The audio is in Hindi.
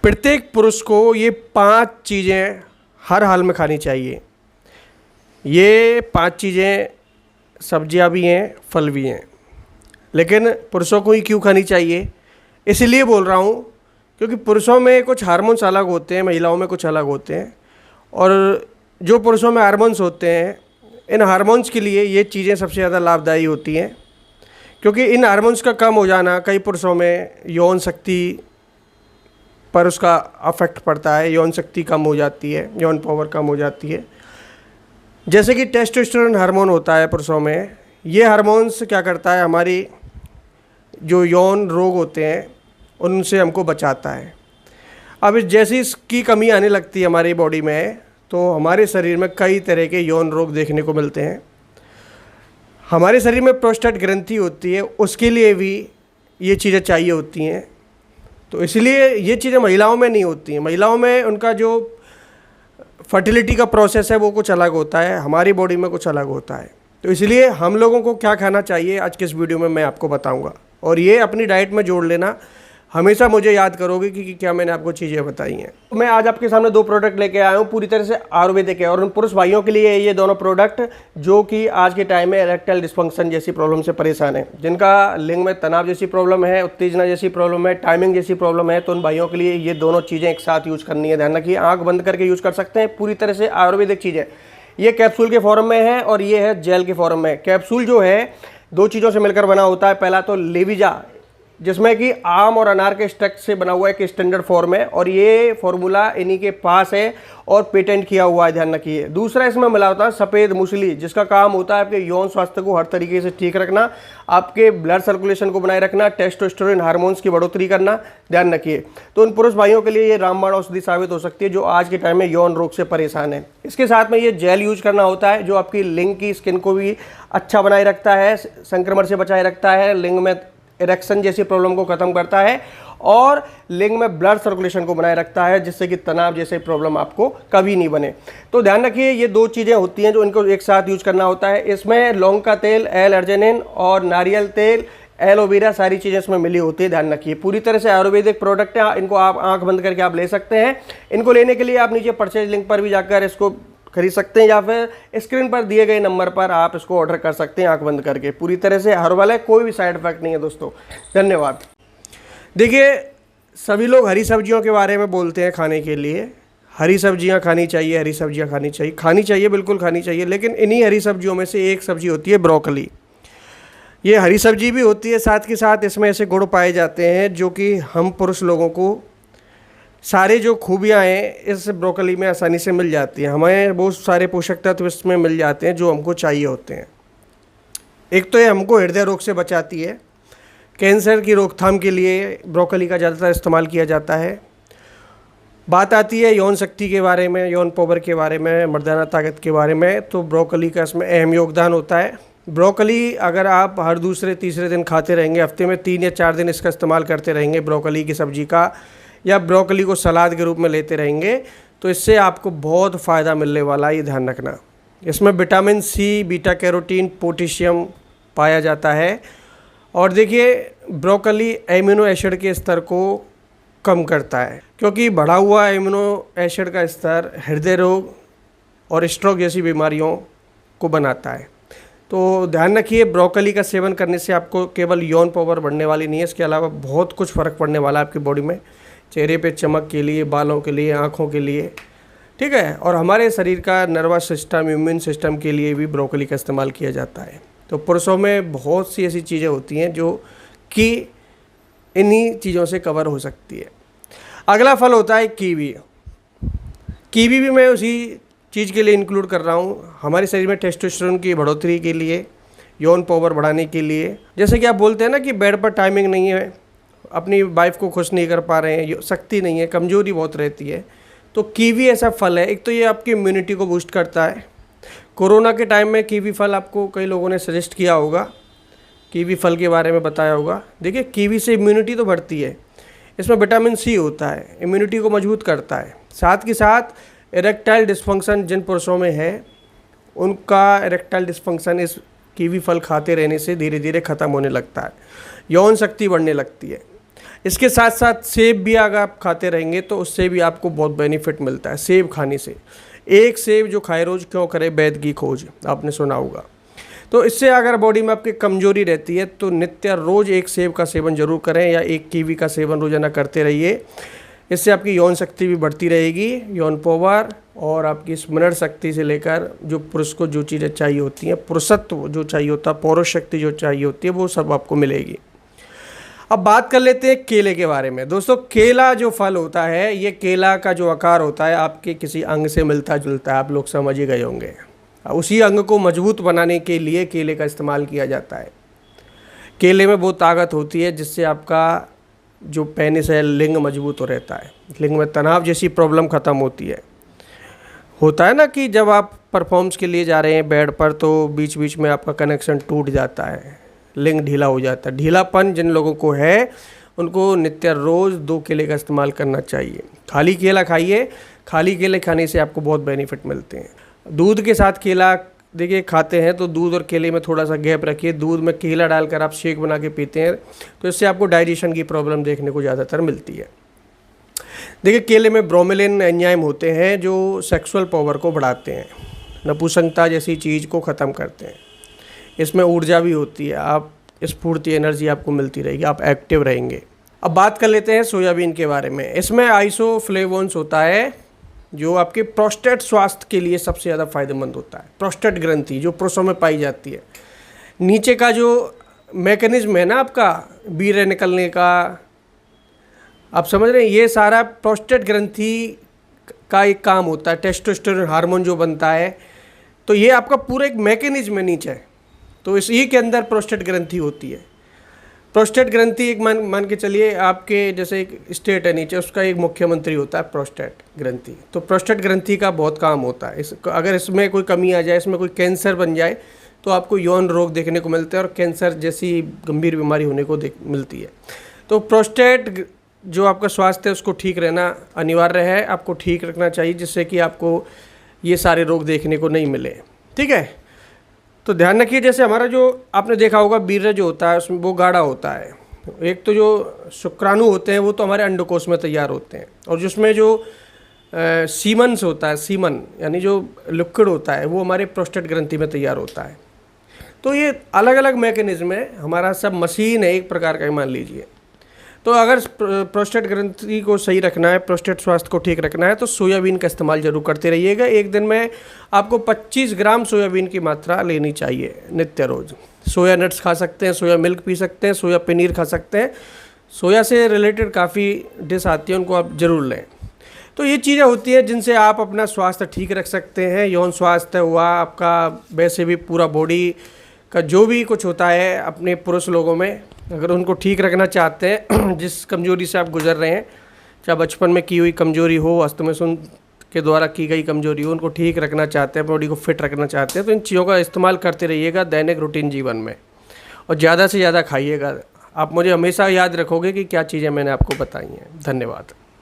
प्रत्येक पुरुष को ये 5 चीज़ें हर हाल में खानी चाहिए। ये 5 चीज़ें सब्जियां भी हैं, फल भी हैं, लेकिन पुरुषों को ही क्यों खानी चाहिए? इसलिए बोल रहा हूँ क्योंकि पुरुषों में कुछ हार्मोन्स अलग होते हैं, महिलाओं में कुछ अलग होते हैं। और जो पुरुषों में हार्मोन्स होते हैं, इन हार्मोन्स के लिए ये चीज़ें सबसे ज़्यादा लाभदायी होती हैं, क्योंकि इन हार्मोन्स का कम हो जाना कई पुरुषों में यौन शक्ति पर उसका अफेक्ट पड़ता है। यौन शक्ति कम हो जाती है, यौन पावर कम हो जाती है। जैसे कि टेस्टोस्टेरोन हार्मोन होता है पुरुषों में, ये हार्मोन्स क्या करता है, हमारी जो यौन रोग होते हैं उनसे हमको बचाता है। अब जैसे इसकी कमी आने लगती है हमारी बॉडी में, तो हमारे शरीर में कई तरह के यौन रोग देखने को मिलते हैं। हमारे शरीर में प्रोस्टेट ग्रंथि होती है, उसके लिए भी ये चीज़ें चाहिए होती हैं। तो इसलिए ये चीज़ें महिलाओं में नहीं होती हैं। महिलाओं में उनका जो फर्टिलिटी का प्रोसेस है वो कुछ अलग होता है, हमारी बॉडी में कुछ अलग होता है। तो इसलिए हम लोगों को क्या खाना चाहिए आज के इस वीडियो में मैं आपको बताऊंगा, और ये अपनी डाइट में जोड़ लेना। हमेशा मुझे याद करोगे कि क्या मैंने आपको चीज़ें बताई हैं। तो मैं आज आपके सामने 2 प्रोडक्ट लेके आया हूँ पूरी तरह से आयुर्वेदिक है, और उन पुरुष भाइयों के लिए ये दोनों प्रोडक्ट जो कि आज के टाइम में इरेक्टाइल डिस्फंक्शन जैसी प्रॉब्लम से परेशान है, जिनका लिंग में तनाव जैसी प्रॉब्लम है, उत्तेजना जैसी प्रॉब्लम है, टाइमिंग जैसी प्रॉब्लम है, तो उन भाइयों के लिए ये दोनों चीज़ें एक साथ यूज़ करनी है। ध्यान रखिए, आँख बंद करके यूज़ कर सकते हैं, पूरी तरह से आयुर्वेदिक चीज़ें। ये कैप्सूल के फॉर्म में है और ये है जेल के फॉर्म में। कैप्सूल जो है 2 चीज़ों से मिलकर बना होता है। पहला तो लेविजा, जिसमें कि आम और अनार के स्ट्रक्ट से बना हुआ एक स्टैंडर्ड फॉर्म है, और ये फॉर्मूला इन्हीं के पास है और पेटेंट किया हुआ है, ध्यान रखिए। दूसरा इसमें मिला होता है सफ़ेद मूसली, जिसका काम होता है आपके यौन स्वास्थ्य को हर तरीके से ठीक रखना, आपके ब्लड सर्कुलेशन को बनाए रखना, टेस्टोस्टेरोन हार्मोन्स की बढ़ोतरी करना, ध्यान रखिए। तो उन पुरुष भाइयों के लिए ये रामबाण औषधि साबित हो सकती है जो आज के टाइम में यौन रोग से परेशान है। इसके साथ में ये जेल यूज करना होता है जो आपकी लिंग की स्किन को भी अच्छा बनाए रखता है, संक्रमण से बचाए रखता है, लिंग में इरेक्शन जैसी प्रॉब्लम को खत्म करता है, और लिंग में ब्लड सर्कुलेशन को बनाए रखता है, जिससे कि तनाव जैसे प्रॉब्लम आपको कभी नहीं बने। तो ध्यान रखिए, ये 2 चीज़ें होती हैं जो इनको एक साथ यूज करना होता है। इसमें लौंग का तेल L-अर्जिनिन और नारियल तेल एलोवेरा सारी चीज़ें इसमें मिली होती है। ध्यान रखिए, पूरी तरह से आयुर्वेदिक प्रोडक्ट है। इनको आप आंख बंद करके आप ले सकते हैं। इनको लेने के लिए आप नीचे परचेज लिंक पर भी जाकर इसको खरीद सकते हैं, या फिर स्क्रीन पर दिए गए नंबर पर आप इसको ऑर्डर कर सकते हैं आंख बंद करके। पूरी तरह से हर्बल है, कोई भी साइड इफेक्ट नहीं है दोस्तों। धन्यवाद। देखिए, सभी लोग हरी सब्जियों के बारे में बोलते हैं खाने के लिए। हरी सब्जियां खानी चाहिए, हरी सब्जियां खानी चाहिए, बिल्कुल खानी चाहिए। लेकिन इन्हीं हरी सब्जियों में से एक सब्जी होती है ब्रोकली। ये हरी सब्जी भी होती है, साथ के साथ इसमें ऐसे गुण पाए जाते हैं जो कि हम पुरुष लोगों को सारे जो खूबियाँ हैं इस ब्रोकली में आसानी से मिल जाती हैं। हमें बहुत सारे पोषक तत्व इसमें मिल जाते हैं जो हमको चाहिए होते हैं। एक तो ये हमको हृदय रोग से बचाती है। कैंसर की रोकथाम के लिए ब्रोकली का ज़्यादातर इस्तेमाल किया जाता है। बात आती है यौन शक्ति के बारे में, यौन पावर के बारे में, मर्दाना ताकत के बारे में, तो ब्रोकली का इसमें अहम योगदान होता है। ब्रोकली अगर आप हर दूसरे तीसरे दिन खाते रहेंगे, हफ्ते में 3 या 4 दिन इसका इस्तेमाल करते रहेंगे ब्रोकली की सब्ज़ी का, या ब्रोकली को सलाद के रूप में लेते रहेंगे, तो इससे आपको बहुत फ़ायदा मिलने वाला है। ये ध्यान रखना। इसमें vitamin C, beta carotene, potassium पाया जाता है। और देखिए, ब्रोकली एमिनो एसिड के स्तर को कम करता है, क्योंकि बढ़ा हुआ एमिनो एसिड का स्तर हृदय रोग और स्ट्रोक जैसी बीमारियों को बनाता है। तो ध्यान रखिए, ब्रोकली का सेवन करने से आपको केवल यौन पावर बढ़ने वाली नहीं है, इसके अलावा बहुत कुछ फ़र्क पड़ने वाला है आपकी बॉडी में, चेहरे पे चमक के लिए, बालों के लिए, आँखों के लिए, ठीक है। और हमारे शरीर का नर्वस सिस्टम, इम्यून सिस्टम के लिए भी ब्रोकली का इस्तेमाल किया जाता है। तो पुरुषों में बहुत सी ऐसी चीज़ें होती हैं जो कि इन्हीं चीज़ों से कवर हो सकती है। अगला फल होता है कीवी। कीवी भी मैं उसी चीज़ के लिए इंक्लूड कर रहा हूँ, हमारे शरीर में टेस्टोस्टेरोन की बढ़ोतरी के लिए, यौन पावर बढ़ाने के लिए। जैसे कि आप बोलते हैं ना कि बेड पर टाइमिंग नहीं है, अपनी वाइफ को खुश नहीं कर पा रहे हैं, शक्ति नहीं है, कमज़ोरी बहुत रहती है, तो कीवी ऐसा फल है। एक तो ये आपकी इम्यूनिटी को बूस्ट करता है। कोरोना के टाइम में कीवी फल आपको कई लोगों ने सजेस्ट किया होगा, कीवी फल के बारे में बताया होगा। देखिए, कीवी से इम्यूनिटी तो बढ़ती है, इसमें विटामिन सी होता है, इम्यूनिटी को मजबूत करता है। साथ के साथ इरेक्टाइल डिस्फंक्शन जिन पुरुषों में है, उनका इरेक्टाइल डिस्फंक्शन इस कीवी फल खाते रहने से धीरे धीरे ख़त्म होने लगता है, यौन शक्ति बढ़ने लगती है। इसके साथ साथ सेब भी अगर आप खाते रहेंगे तो उससे भी आपको बहुत बेनिफिट मिलता है सेब खाने से। एक सेब जो खाए रोज क्यों करे वैद्य की खोज, आपने सुना होगा। तो इससे अगर बॉडी में आपकी कमजोरी रहती है तो नित्य रोज एक सेब का सेवन जरूर करें या एक कीवी का सेवन रोजाना करते रहिए। इससे आपकी यौन शक्ति भी बढ़ती रहेगी, यौन पावर, और आपकी स्मरण शक्ति से लेकर जो पुरुष को जो चीज़ें चाहिए होती हैं, पुरुषत्व जो चाहिए होता है, पौरुष शक्ति जो चाहिए होती है, वो सब आपको मिलेगी। अब बात कर लेते हैं केले के बारे में। दोस्तों केला जो फल होता है, ये केला का जो आकार होता है आपके किसी अंग से मिलता जुलता है, आप लोग समझ ही गए होंगे। उसी अंग को मजबूत बनाने के लिए केले का इस्तेमाल किया जाता है। केले में वो ताकत होती है जिससे आपका जो पेनिस है, लिंग मजबूत हो रहता है, लिंग में तनाव जैसी प्रॉब्लम ख़त्म होती है। होता है ना कि जब आप परफॉर्मेंस के लिए जा रहे हैं बेड पर तो बीच बीच में आपका कनेक्शन टूट जाता है, लिंग ढीला हो जाता है। ढीलापन जिन लोगों को है उनको नित्य रोज़ 2 केले का इस्तेमाल करना चाहिए। खाली केला खाइए, खाली केले खाने से आपको बहुत बेनिफिट मिलते हैं। दूध के साथ केला देखिए खाते हैं तो दूध और केले में थोड़ा सा गैप रखिए। दूध में केला डालकर आप शेक बना के पीते हैं तो इससे आपको डाइजेशन की प्रॉब्लम देखने को ज़्यादातर मिलती है। देखिए केले में ब्रोमेलिन एंजाइम होते हैं जो सेक्सुअल पावर को बढ़ाते हैं, नपुंसकता जैसी चीज़ को ख़त्म करते हैं। इसमें ऊर्जा भी होती है, आप स्फूर्ति एनर्जी आपको मिलती रहेगी, आप एक्टिव रहेंगे। अब बात कर लेते हैं सोयाबीन के बारे में। इसमें आइसोफ्लेवोन्स होता है जो आपके प्रोस्टेट स्वास्थ्य के लिए सबसे ज़्यादा फायदेमंद होता है। प्रोस्टेट ग्रंथि जो पुरुषों में पाई जाती है, नीचे का जो मैकेनिज्म है ना आपका वीर्य निकलने का, आप समझ रहे हैं, ये सारा प्रोस्टेट ग्रंथि का एक काम होता है। टेस्टोस्टेरोन हार्मोन जो बनता है, तो ये आपका पूरा एक मैकेनिज्म है नीचे, तो इसी के अंदर प्रोस्टेट ग्रंथि होती है। प्रोस्टेट ग्रंथि एक मान के चलिए आपके जैसे एक स्टेट है नीचे, उसका एक मुख्यमंत्री होता है प्रोस्टेट ग्रंथि। तो प्रोस्टेट ग्रंथि का बहुत काम होता है। अगर इसमें कोई कमी आ जाए, इसमें कोई कैंसर बन जाए तो आपको यौन रोग देखने को मिलते हैं और कैंसर जैसी गंभीर बीमारी होने को मिलती है। तो प्रोस्टेट जो आपका स्वास्थ्य है उसको ठीक रहना अनिवार्य है, आपको ठीक रखना चाहिए जिससे कि आपको ये सारे रोग देखने को नहीं मिले। ठीक है, तो ध्यान रखिए जैसे हमारा जो आपने देखा होगा वीर्य जो होता है उसमें वो गाढ़ा होता है। एक तो जो शुक्राणु होते हैं वो तो हमारे अंडकोश में तैयार होते हैं, और जिसमें जो सीमन्स होता है, सीमन यानी जो लिक्विड होता है, वो हमारे प्रोस्टेट ग्रंथि में तैयार होता है। तो ये अलग अलग मैकेनिज्म है, हमारा सब मशीन है एक प्रकार का, मान लीजिए। तो अगर प्रोस्टेट ग्रंथि को सही रखना है, प्रोस्टेट स्वास्थ्य को ठीक रखना है, तो सोयाबीन का इस्तेमाल जरूर करते रहिएगा। एक दिन में आपको 25 ग्राम सोयाबीन की मात्रा लेनी चाहिए नित्य रोज। सोया नट्स खा सकते हैं, सोया मिल्क पी सकते हैं, सोया पनीर खा सकते हैं। सोया से रिलेटेड काफ़ी डिश आती है, उनको आप ज़रूर लें। तो ये चीज़ें होती हैं जिनसे आप अपना स्वास्थ्य ठीक रख सकते हैं। यौन स्वास्थ्य हुआ आपका, वैसे भी पूरा बॉडी का जो भी कुछ होता है अपने पुरुष लोगों में, अगर उनको ठीक रखना चाहते हैं, जिस कमजोरी से आप गुजर रहे हैं, चाहे बचपन में की हुई कमजोरी हो, अस्तमेशन के द्वारा की गई कमजोरी हो, उनको ठीक रखना चाहते हैं, बॉडी को फिट रखना चाहते हैं, तो इन चीज़ों का इस्तेमाल करते रहिएगा दैनिक रूटीन जीवन में, और ज़्यादा से ज़्यादा खाइएगा। आप मुझे हमेशा याद रखोगे कि क्या चीज़ें मैंने आपको बताई हैं। धन्यवाद।